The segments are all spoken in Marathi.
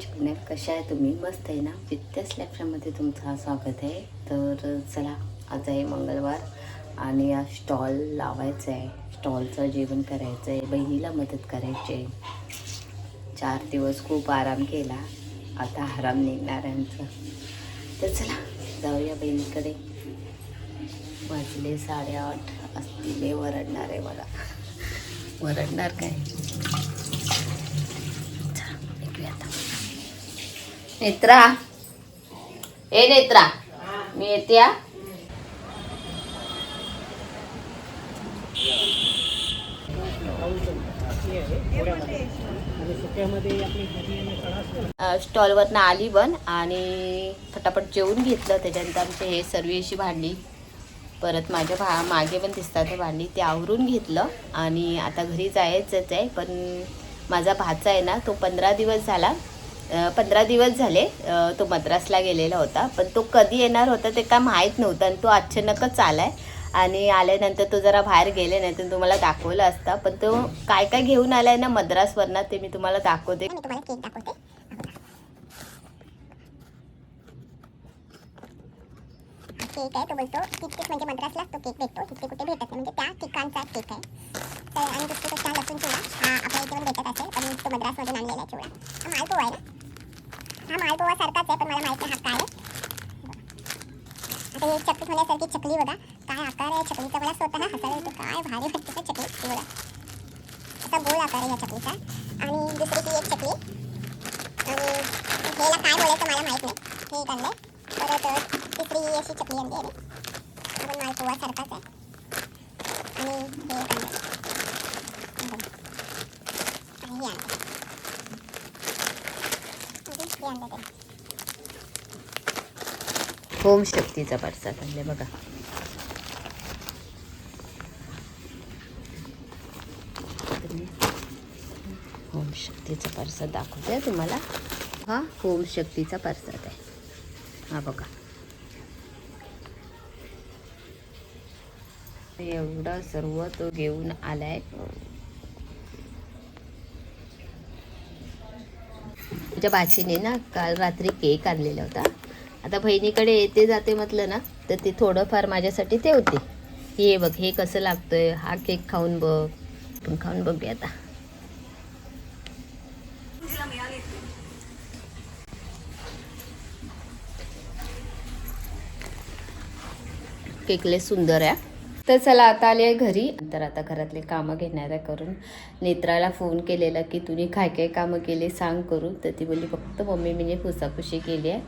चिकण्या, कशा आहे तुम्ही? मस्त आहे ना? वित्यास लॅपमध्ये तुमचं स्वागत आहे. तर चला, आज आहे मंगळवार आणि आज स्टॉल लावायचं आहे. स्टॉलचं जेवण करायचं आहे, बहिणीला मदत करायची आहे. 4 दिवस खूप आराम केला, आता आराम निघणार आहे आमचा. तर चला जाऊया बहिणीकडे. वाजले 8:30 असतील. वरडणार आहे मला. वरडणार काय? नेत्रा, ए नेत्रा, मी येते. स्टॉलवरनं आली बन आणि फटाफट जेवून घेतलं. त्याच्यानंतर आमचे हे सर्व अशी भांडी, परत माझ्या मागे पण दिसतात हे भांडी, ते आवरून घेतलं आणि आता घरी जायचंच आहे. पण माझा भाचा आहे ना, तो 15 दिवस झाले तो मद्रासला गेलेला होता. पण तो कधी येणार होता ते काय माहीत नव्हतं आणि तो अचानकच आलाय. आणि आल्यानंतर तो जरा बाहेर गेले, नाही तर तुम्हाला दाखवलं असता. पण तो काय काय घेऊन आलाय ना मद्रासवरनं, ते मी तुम्हाला दाखवते. केक आहे. तो बोलतो तितकेच म्हणजे मद्रासला तो केक भेटतो, तिथे कुठे भेटत नाही, म्हणजे त्या ठिकाणचा केक आहे. तर आणि दुसरी गोष्ट हा लसूण चिवडा, हा आपल्या इथे पण भेटत असेल, पण तो मद्रासमधून आणलेला आहे चिवडा. हा मालपोहा आहे ना, हा मालपोहा सारखाच आहे, पण मला माहिती नाही हा काय आहे. आता ही चकली होण्यासारखी चकली बघा, काय आकार आहे चकलीचा, मला स्वतः हसायला येतो. काय भारी वाटते का चकली बघा, असा गोल आकार आहे या चकलीचा. आणि दुसरी ती एक चकली, आणि हेला काय बोलायचं मला माहीत नाही, हे एक आणलं. परत तिसरी अशी चकली आणली आहे, आपण मालपोहा सारखाच आहे. आणि हे एक आणलं, आणि हे आणलं, हे आणलं ते होम शक्तीचा प्रसाद आणले बघा. होम शक्तीचा प्रसाद दाखवते तुम्हाला. हा होम शक्तीचा प्रसाद आहे, हा बघा. एवढं सर्व तो घेऊन आलाय. तुझ्या बाचीने ना काल रात्री केक आणलेला होता. आता बहिणीकडे येते जाते म्हटलं ना, तर ते थोडंफार माझ्यासाठी ते होते. हे बघ, हे कसं लागतंय, हा केक खाऊन बघ. पण खाऊन बघूया आता. केक लय सुंदर आहे. तर चला आता आले आहे घरी. तर आता घरातले कामं घेणार आहे करून. नेत्राला फोन केलेला की तुम्ही काय काय कामं केले सांग करू. तर ती बोलली फक्त मम्मी मी पुसापुशी केली आहे,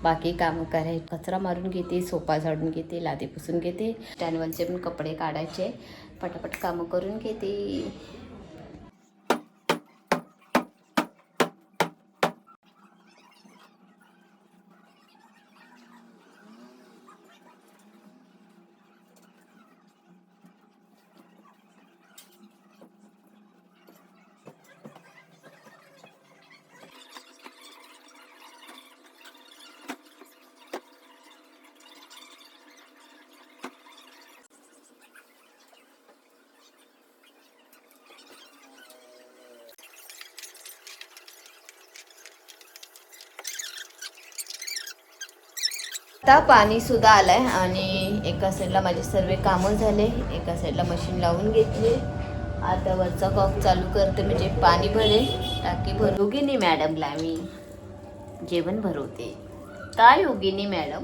बाकी कामं करायची. कचरा मारून घेते, सोफा झाडून घेते, लादी पुसून घेते, स्टँडवरचे पण कपडे काढायचे, पटापट कामं करून घेते. आता पाणी सुद्धा आलंय आणि एका साईडला माझे सर्व कामं झाले, एका साईडला मशीन लावून घेतली. आता वरचा कॉक चालू करते, म्हणजे पाणी भरेल, टाकी भर. योगिनी मॅडमला मी जेवण भरवते. काय योगिनी मॅडम?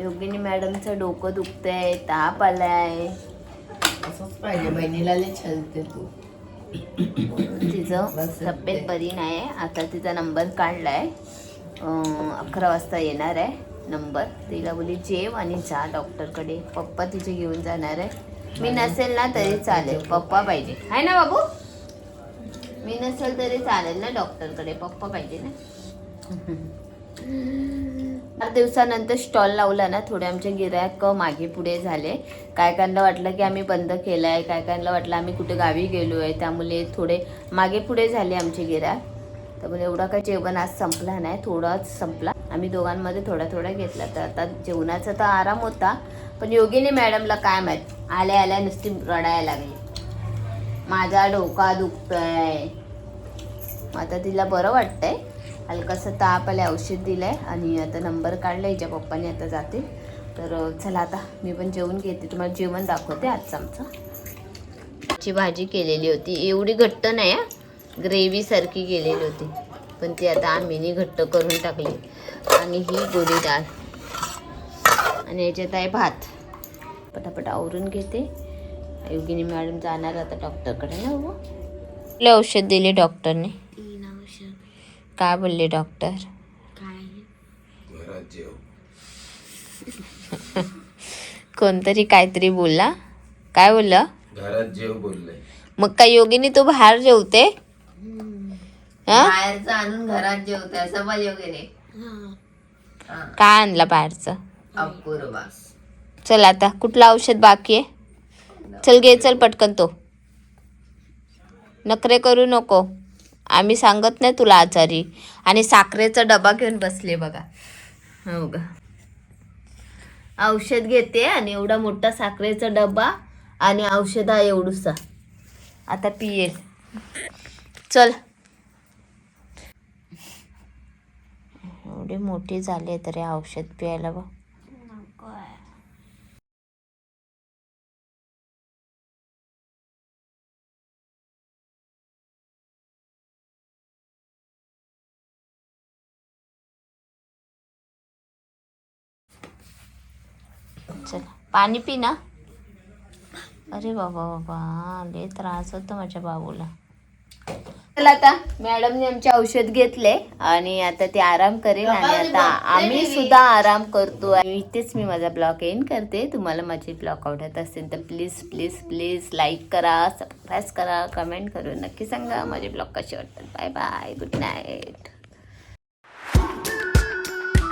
योगिनी मॅडमचं डोकं दुखतंय, ताप आलाय. असंच पाहिजे, बहिणीला लय छलते तू. तिचं तब्येत बरी नाही. आता तिचा नंबर काढलाय, 11 वाजता येणार आहे नंबर. तिला बोली जेव आणि जा डॉक्टरकडे. पप्पा तिचे घेऊन जाणार आहे. मी नसेल ना तरी चालेल, पप्पा पाहिजे आहे ना बाबू. मी नसेल तरी चालेल ना डॉक्टरकडे, पप्पा पाहिजे ना. 4 दिवसानंतर स्टॉल लावला ना, थोडे आमचे गिरायक मागे पुढे झाले. काय कायला वाटलं की आम्ही बंद केला आहे, काय कायला वाटलं आम्ही कुठे गावी गेलो आहे, त्यामुळे थोडे मागे पुढे झाले आमचे गिरायक. त्यामुळे एवढा काही जेवण आज संपला नाही, थोडाच संपला. आम्ही दोघांमध्ये थोडा थोडा घेतला. तर आता जेवणाचा तर आराम होता, पण योगिनी मॅडमला काय माहीत, आल्या आल्या नुसती रडायला लागली. माझा डोका दुखतोय, मग आता तिला बरं वाटतंय, हलकासं ताप आलं, औषध दिलं आहे आणि आता नंबर काढला हिच्या पप्पाने, आता जाते. तर चला आता मी पण जेवून घेते, तुम्हाला जेवण दाखवते आजचं आमचं. ची भाजी केलेली होती, एवढी घट्ट नाही हा, ग्रेव्हीसारखी केलेली होती, पण ती आता आम्हीने घट्ट करून टाकली. आणि ही गोडी डाळ आणि याच्यात आहे भात. पटापट आवरून घेते. योगिनी मॅडम जाणार आता डॉक्टरकडे ना. हो, कुठले औषध दिले डॉक्टरने? 3 औषध. काय बोलले डॉक्टर? काय? घरात जेव. कोणतरी काहीतरी बोलला. काय बोलला? घरात जेव बोलले. मग काय योगिनी तू बाहेर जेवते? हा? बाहेरचं आणून घरात जेवते असं पाहिजे वगैरे. काय आणला बाहेरचं? अपूर्वा. चल आता कुठलं औषध बाकी आहे? चल घे, चल पटकन. तो नखरे करू नको, आम्ही सांगत नाही तुला आचारी. आणि साखरेचा डबा घेऊन बसले बघा. हो ग, औषध घेते आणि एवढा मोठा साखरेचा डबा आणि औषध आहे एवढूसा. आता पियेल. चल, एवढे मोठी झाले तरी औषध प्यायला बघ. चल पाणी पी ना. अरे बाबा बाबा, लय त्रास होतो माझ्या बाबूला. चला आता मॅडमने आमचे औषध घेतले आणि आता ते आराम करेल आणि आता आम्ही सुद्धा आराम करतो. आणि इथेच मी माझा ब्लॉग एंड करते. तुम्हाला माझे ब्लॉग आवडत असेल तर प्लीज प्लीज प्लीज लाईक करा, सबस्क्राईब करा, कमेंट करून नक्की सांगा माझे ब्लॉग कसे वाटतात. Bye bye, good night.